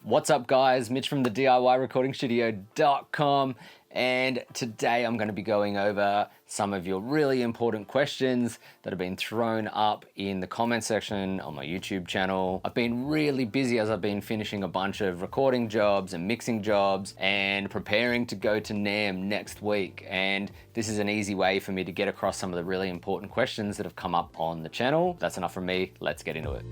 What's up guys, Mitch from the DIYRecordingStudio.com, and today I'm going to be going over some of your really important questions that have been thrown up in the comment section on my YouTube channel. I've been really busy as I've been finishing a bunch of recording jobs and mixing jobs and preparing to go to NAMM next week, and this is an easy way for me to get across some of the really important questions that have come up on the channel. That's enough from me, let's get into it.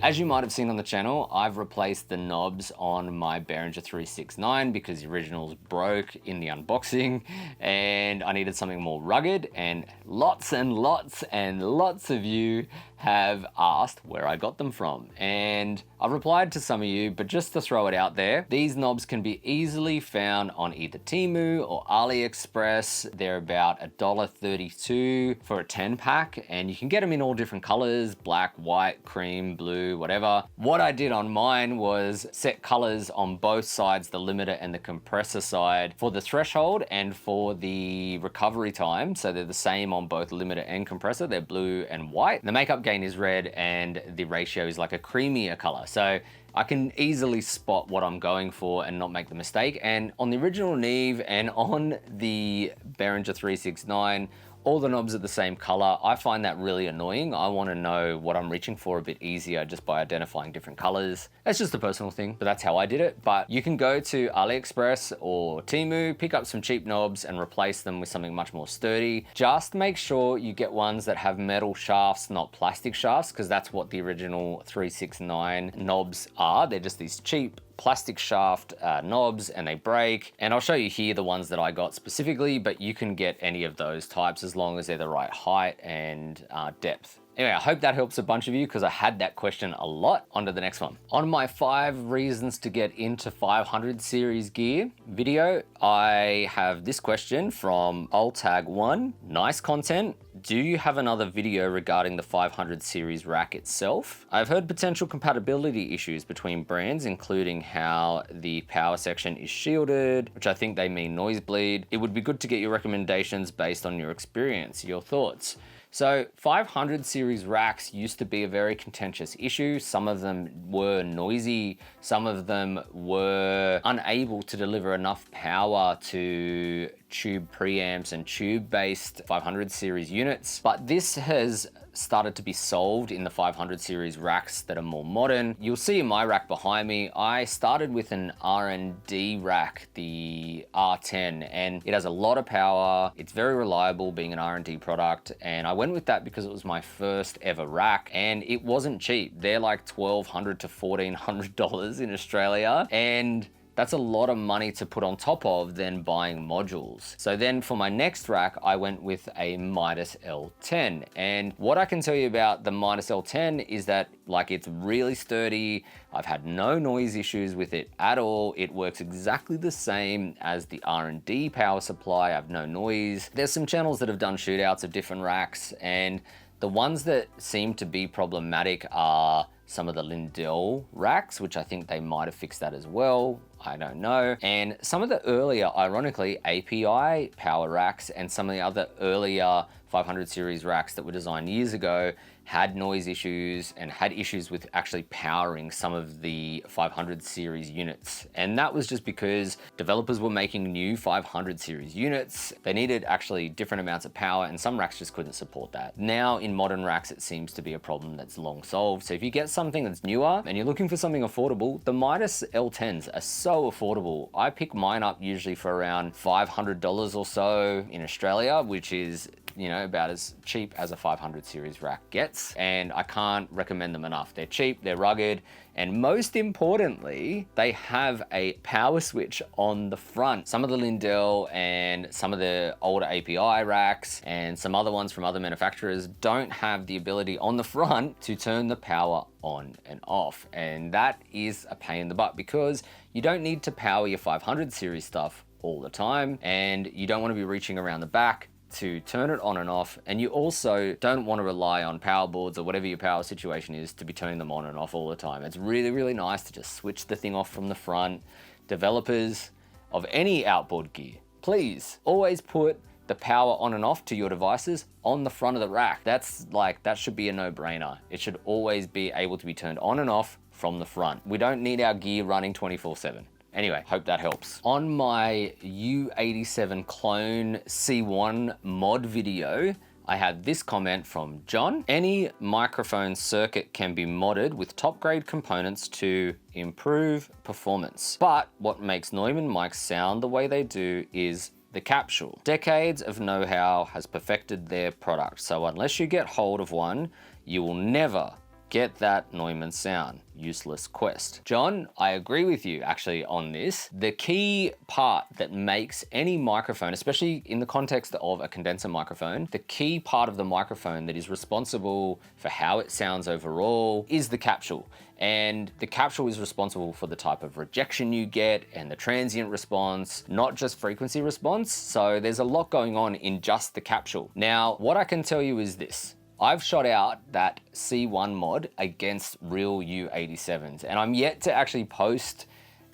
As you might have seen on the channel, I've replaced the knobs on my Behringer 369 because the originals broke in the unboxing and I needed something more rugged, and lots of you have asked where I got them from, and I've replied to some of you, but just to throw it out there, these knobs can be easily found on either Temu or AliExpress. They're about $1.32 for a 10 pack, and you can get them in all different colors: black, white, cream, blue, whatever. What I did on mine was set colors on both sides, the limiter and the compressor side, for the threshold and for the recovery time. So they're the same on both limiter and compressor. They're blue and white. The makeup gain is red and the ratio is like a creamier color. So I can easily spot what I'm going for and not make the mistake. And on the original Neve and on the Behringer 369, all the knobs are the same color. I find that really annoying. I want to know what I'm reaching for a bit easier just by identifying different colors. That's just a personal thing, but that's how I did it. But you can go to AliExpress or Temu, pick up some cheap knobs and replace them with something much more sturdy. Just make sure you get ones that have metal shafts, not plastic shafts, because that's what the original 369 knobs are. They're just these cheap plastic shaft knobs, and they break. And I'll show you here the ones that I got specifically, but you can get any of those types as long as they're the right height and depth. Anyway, I hope that helps a bunch of you because I had that question a lot. On to the next one. On my 5 reasons to get into 500 series gear video, I have this question from oldtag1. Nice content. Do you have another video regarding the 500 series rack itself? I've heard potential compatibility issues between brands, including how the power section is shielded, which I think they mean noise bleed. It would be good to get your recommendations based on your experience, your thoughts. So 500 series racks used to be a very contentious issue. Some of them were noisy, some of them were unable to deliver enough power to tube preamps and tube-based 500 series units. But this has started to be solved in the 500 series racks that are more modern. You'll see in my rack behind me, I started with an R&D rack, the R10, and it has a lot of power. It's very reliable being an R&D product, and I went with that because it was my first ever rack, and it wasn't cheap. They're like $1,200 to $1,400 in Australia, and that's a lot of money to put on top of than buying modules. So then for my next rack, I went with a Midas L10. And what I can tell you about the Midas L10 is that it's really sturdy. I've had no noise issues with it at all. It works exactly the same as the R&D power supply. I have no noise. There's some channels that have done shootouts of different racks, and the ones that seem to be problematic are some of the Lindell racks, which I think they might have fixed that as well. I don't know. And some of the earlier, ironically, API power racks and some of the other earlier 500 series racks that were designed years ago had noise issues and had issues with actually powering some of the 500 series units. And that was just because developers were making new 500 series units. They needed actually different amounts of power, and some racks just couldn't support that. Now in modern racks, it seems to be a problem that's long solved. So if you get something that's newer and you're looking for something affordable, the Midas L10s are so affordable. I pick mine up usually for around $500 or so in Australia, which is, you know, about as cheap as a 500 series rack gets, and I can't recommend them enough. They're cheap, they're rugged, and most importantly, they have a power switch on the front. Some of the Lindell and some of the older API racks and some other ones from other manufacturers don't have the ability on the front to turn the power on and off, and that is a pain in the butt because you don't need to power your 500 series stuff all the time, and you don't want to be reaching around the back to turn it on and off, and you also don't want to rely on power boards or whatever your power situation is to be turning them on and off all the time. It's really, really nice to just switch the thing off from the front. Developers of any outboard gear, please always put the power on and off to your devices on the front of the rack. That should be a no-brainer. It should always be able to be turned on and off from the front. We don't need our gear running 24/7. Anyway, hope that helps. On my U87 Clone C1 mod video, I had this comment from John. Any microphone circuit can be modded with top grade components to improve performance. But what makes Neumann mics sound the way they do is the capsule. Decades of know-how has perfected their product. So unless you get hold of one, you will never get that Neumann sound. Useless quest. John, I agree with you actually on this. The key part that makes any microphone, especially in the context of a condenser microphone, the key part of the microphone that is responsible for how it sounds overall is the capsule. And the capsule is responsible for the type of rejection you get and the transient response, not just frequency response. So there's a lot going on in just the capsule. Now, what I can tell you is this. I've shot out that C1 mod against real U87s, and I'm yet to actually post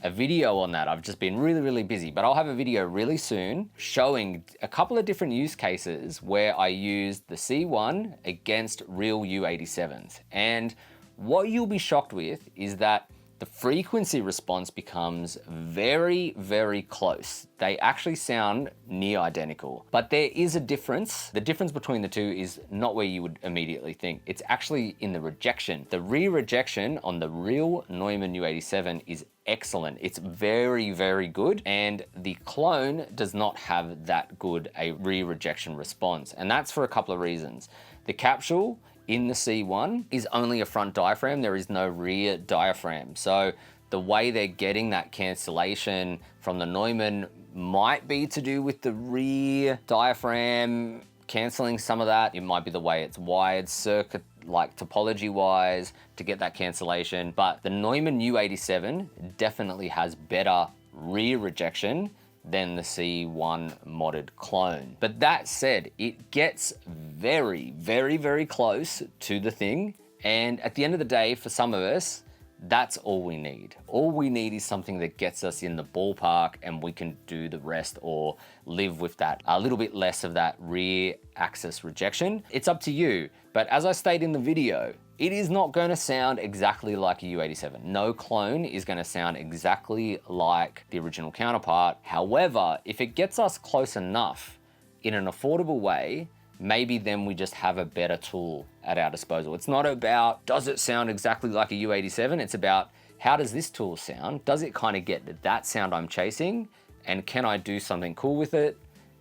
a video on that. I've just been really busy, but I'll have a video really soon showing a couple of different use cases where I used the C1 against real U87s. And what you'll be shocked with is that the frequency response becomes very close. They actually sound near identical, but there is a difference. The difference between the two is not where you would immediately think. It's actually in the rejection. The re-rejection on the real Neumann U87 is excellent. It's very good, and the clone does not have that good a re-rejection response, and that's for a couple of reasons. The capsule in the C1 is only a front diaphragm. There is no rear diaphragm. So the way they're getting that cancellation from the Neumann might be to do with the rear diaphragm canceling some of that. It might be the way it's wired circuit, like topology wise, to get that cancellation. But the Neumann U87 definitely has better rear rejection than the C1 modded clone. But that said, it gets very close to the thing. And at the end of the day, for some of us, that's all we need. All we need is something that gets us in the ballpark and we can do the rest or live with that, a little bit less of that rear axis rejection. It's up to you. But as I stated in the video, it is not going to sound exactly like a U87. No clone is going to sound exactly like the original counterpart. However, if it gets us close enough in an affordable way, maybe then we just have a better tool at our disposal. It's not about, does it sound exactly like a U87? It's about, how does this tool sound? Does it kind of get that sound I'm chasing? And can I do something cool with it?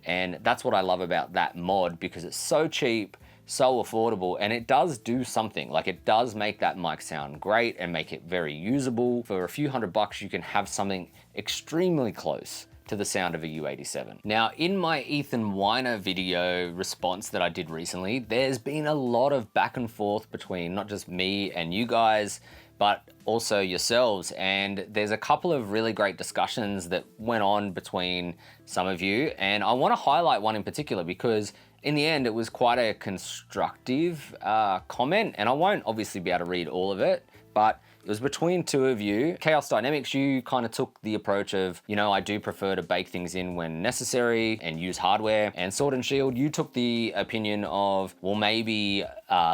And that's what I love about that mod, because it's so cheap, so affordable, and it does do something. Like, it does make that mic sound great and make it very usable. For a few $100, you can have something extremely close to the sound of a U87. Now, in my Ethan Weiner video response that I did recently, there's been a lot of back and forth between not just me and you guys, but also yourselves. And there's a couple of really great discussions that went on between some of you. And I want to highlight one in particular because in the end, it was quite a constructive comment, and I won't obviously be able to read all of it, but it was between two of you. Chaos Dynamics, you kind of took the approach of, you know, I do prefer to bake things in when necessary and use hardware. And Sword and Shield, you took the opinion of, well, maybe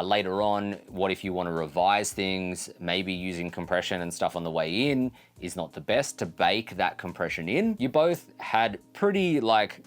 later on, what if you want to revise things, maybe using compression and stuff on the way in is not the best to bake that compression in. You both had pretty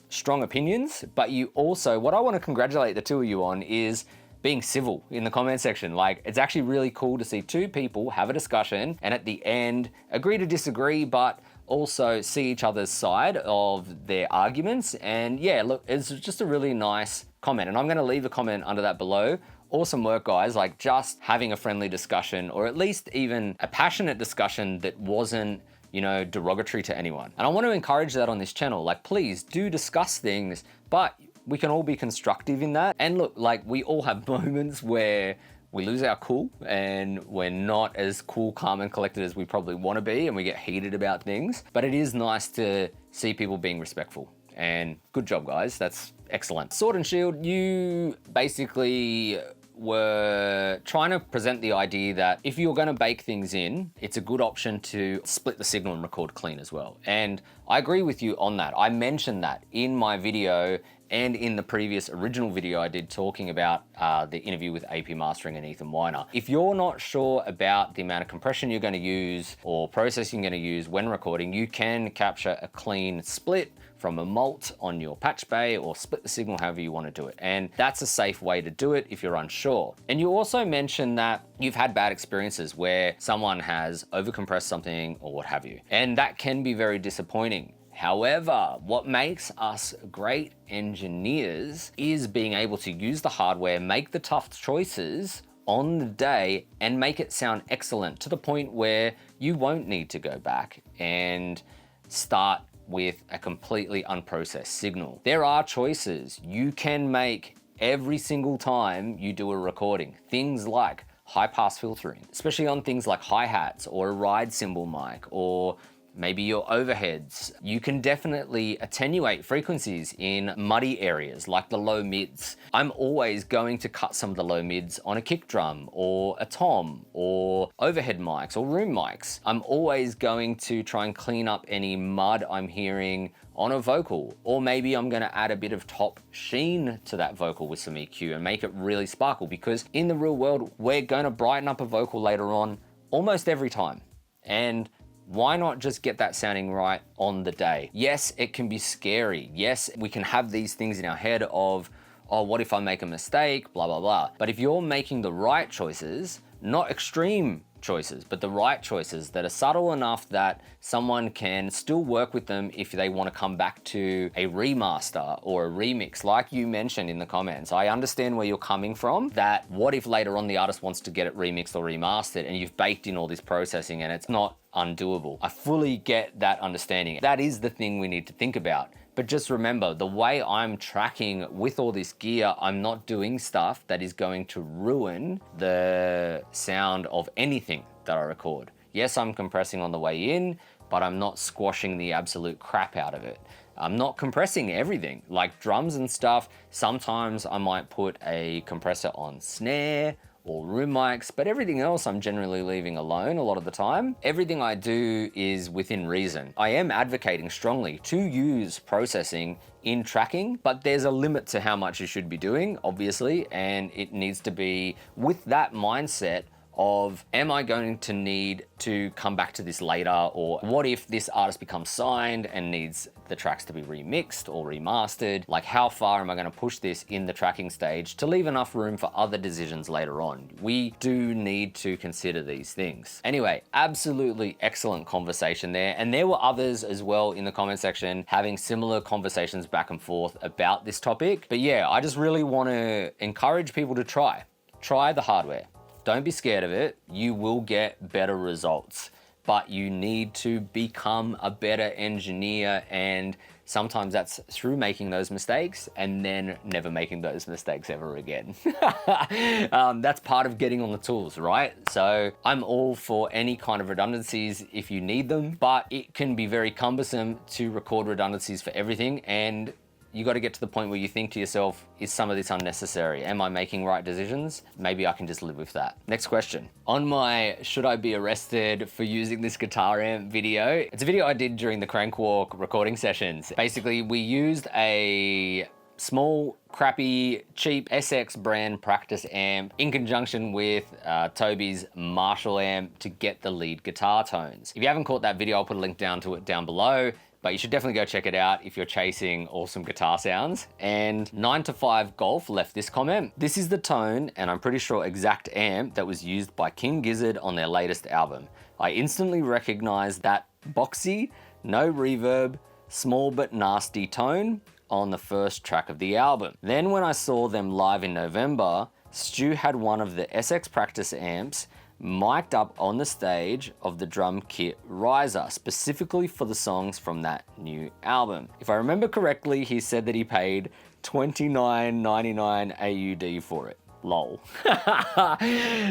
strong opinions, but you also, what I want to congratulate the two of you on is being civil in the comment section. Like, it's actually really cool to see two people have a discussion and at the end agree to disagree, but also see each other's side of their arguments. And yeah, look, it's just a really nice comment, and I'm gonna leave a comment under that below. Awesome work, guys. Like, just having a friendly discussion, or at least even a passionate discussion that wasn't, you know, derogatory to anyone. And I want to encourage that on this channel. Like, please do discuss things, but we can all be constructive in that. And look, like, we all have moments where we lose our cool and we're not as cool, calm, and collected as we probably want to be, and we get heated about things. But it is nice to see people being respectful. And good job, guys. That's excellent. Sword and Shield, you basically were trying to present the idea that if you're going to bake things in, it's a good option to split the signal and record clean as well. And I agree with you on that. I mentioned that in my video, and in the previous original video I did talking about the interview with AP Mastering and Ethan Weiner. If you're not sure about the amount of compression you're going to use or processing you're going to use when recording, you can capture a clean split from a mult on your patch bay or split the signal however you want to do it. And that's a safe way to do it if you're unsure. And you also mentioned that you've had bad experiences where someone has overcompressed something or what have you. And that can be very disappointing. However, what makes us great engineers is being able to use the hardware, make the tough choices on the day and make it sound excellent to the point where you won't need to go back and start with a completely unprocessed signal. There are choices you can make every single time you do a recording. Things like high pass filtering, especially on things like hi-hats or a ride cymbal mic or maybe your overheads. You can definitely attenuate frequencies in muddy areas like the low mids. I'm always going to cut some of the low mids on a kick drum or a tom or overhead mics or room mics. I'm always going to try and clean up any mud I'm hearing on a vocal, or maybe I'm gonna add a bit of top sheen to that vocal with some EQ and make it really sparkle, because in the real world, we're gonna brighten up a vocal later on almost every time. And why not just get that sounding right on the day? Yes, it can be scary. Yes, we can have these things in our head of, oh, what if I make a mistake, blah, blah, blah. But if you're making the right choices, not extreme choices, but the right choices that are subtle enough that someone can still work with them if they want to come back to a remaster or a remix, like you mentioned in the comments. I understand where you're coming from, that what if later on the artist wants to get it remixed or remastered and you've baked in all this processing and it's not undoable. I fully get that understanding. That is the thing we need to think about. But just remember, the way I'm tracking with all this gear, I'm not doing stuff that is going to ruin the sound of anything that I record. Yes, I'm compressing on the way in, but I'm not squashing the absolute crap out of it. I'm not compressing everything, like drums and stuff. Sometimes I might put a compressor on snare or room mics, but everything else I'm generally leaving alone a lot of the time. Everything I do is within reason. I am advocating strongly to use processing in tracking, but there's a limit to how much you should be doing, obviously, and it needs to be with that mindset of, am I going to need to come back to this later? Or what if this artist becomes signed and needs the tracks to be remixed or remastered? Like, how far am I going to push this in the tracking stage to leave enough room for other decisions later on? We do need to consider these things. Anyway, absolutely excellent conversation there. And there were others as well in the comment section having similar conversations back and forth about this topic. But yeah, I just really want to encourage people to try the hardware. Don't be scared of it. You will get better results, but you need to become a better engineer, and sometimes that's through making those mistakes and then never making those mistakes ever again. That's part of getting on the tools, right? So I'm all for any kind of redundancies if you need them, but it can be very cumbersome to record redundancies for everything, and you got to get to the point where you think to yourself, is some of this unnecessary? Am I making right decisions? Maybe I can just live with that. Next question. On my should I be arrested for using this guitar amp video, it's a video I did during the Crankwalk recording sessions. Basically, we used a small, crappy, cheap SX brand practice amp in conjunction with Toby's Marshall amp to get the lead guitar tones. If you haven't caught that video, I'll put a link down to it down below. But you should definitely go check it out if you're chasing awesome guitar sounds. And 9to5 Golf left this comment. This is the tone, and I'm pretty sure exact amp that was used by King Gizzard on their latest album. I instantly recognized that boxy, no reverb, small but nasty tone on the first track of the album. Then when I saw them live in November, Stu had one of the SX practice amps mic'd up on the stage of the drum kit riser, specifically for the songs from that new album. If I remember correctly, he said that he paid $29.99 AUD for it. Lol.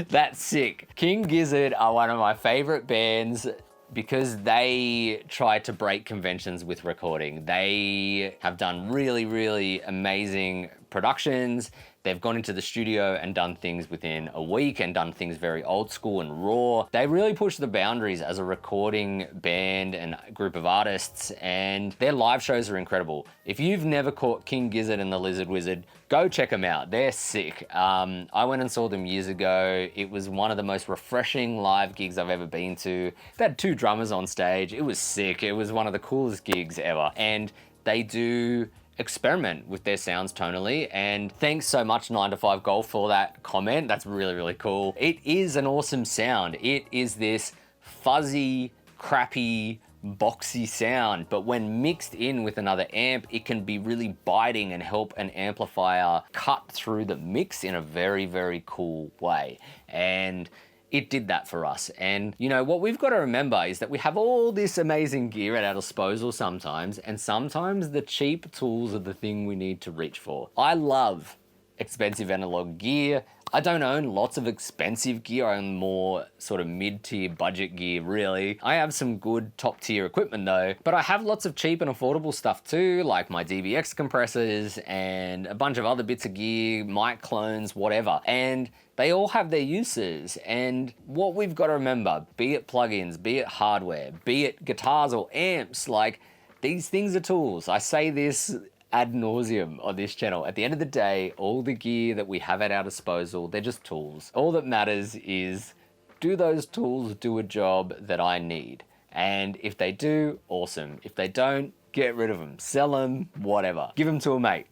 That's sick. King Gizzard are one of my favorite bands because they try to break conventions with recording. They have done really, really amazing productions. They've gone into the studio and done things within a week and done things very old school and raw. They really push the boundaries as a recording band and group of artists, and their live shows are incredible. If you've never caught King Gizzard and the Lizard Wizard, go check them out. They're sick. I went and saw them years ago. It was one of the most refreshing live gigs I've ever been to. They had 2 drummers on stage. It was sick. It was one of the coolest gigs ever. And they do experiment with their sounds tonally, and thanks so much 9 to 5 Golf for that comment. That's really, really cool. It is an awesome sound. It is this fuzzy, crappy, boxy sound, but when mixed in with another amp, it can be really biting and help an amplifier cut through the mix in a very, very cool way. And it did that for us. And you know, what we've got to remember is that we have all this amazing gear at our disposal sometimes, and sometimes the cheap tools are the thing we need to reach for. I love expensive analog gear. I don't own lots of expensive gear. I own more sort of mid-tier budget gear, really. I have some good top-tier equipment though, but I have lots of cheap and affordable stuff too, like my DBX compressors and a bunch of other bits of gear, mic clones, whatever. And they all have their uses, and what we've got to remember, be it plugins, be it hardware, be it guitars or amps, like, these things are tools. I say this ad nauseum on this channel. At the end of the day, all the gear that we have at our disposal, they're just tools. All that matters is, do those tools do a job that I need? And if they do, awesome. If they don't, get rid of them, sell them, whatever. Give them to a mate.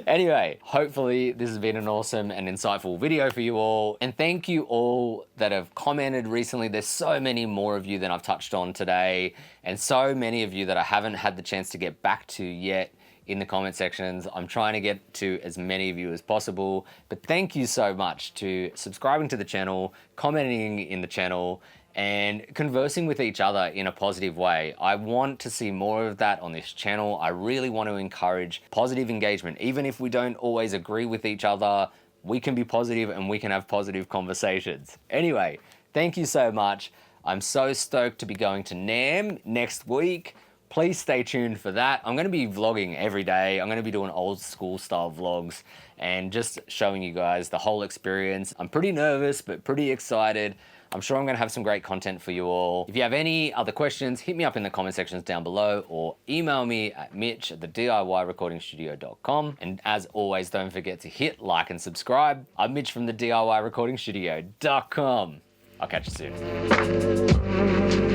Anyway, hopefully this has been an awesome and insightful video for you all. And thank you all that have commented recently. There's so many more of you than I've touched on today, and so many of you that I haven't had the chance to get back to yet in the comment sections. I'm trying to get to as many of you as possible, but thank you so much to subscribing to the channel, commenting in the channel, and conversing with each other in a positive way. I want to see more of that on this channel. I really want to encourage positive engagement. Even if we don't always agree with each other, we can be positive and we can have positive conversations. Anyway, thank you so much. I'm so stoked to be going to NAMM next week. Please stay tuned for that. I'm gonna be vlogging every day. I'm gonna be doing old school style vlogs and just showing you guys the whole experience. I'm pretty nervous, but pretty excited. I'm sure I'm gonna have some great content for you all. If you have any other questions, hit me up in the comment sections down below or email me at mitch@thediyrecordingstudio.com. And as always, don't forget to hit like and subscribe. I'm Mitch from thediyrecordingstudio.com. I'll catch you soon.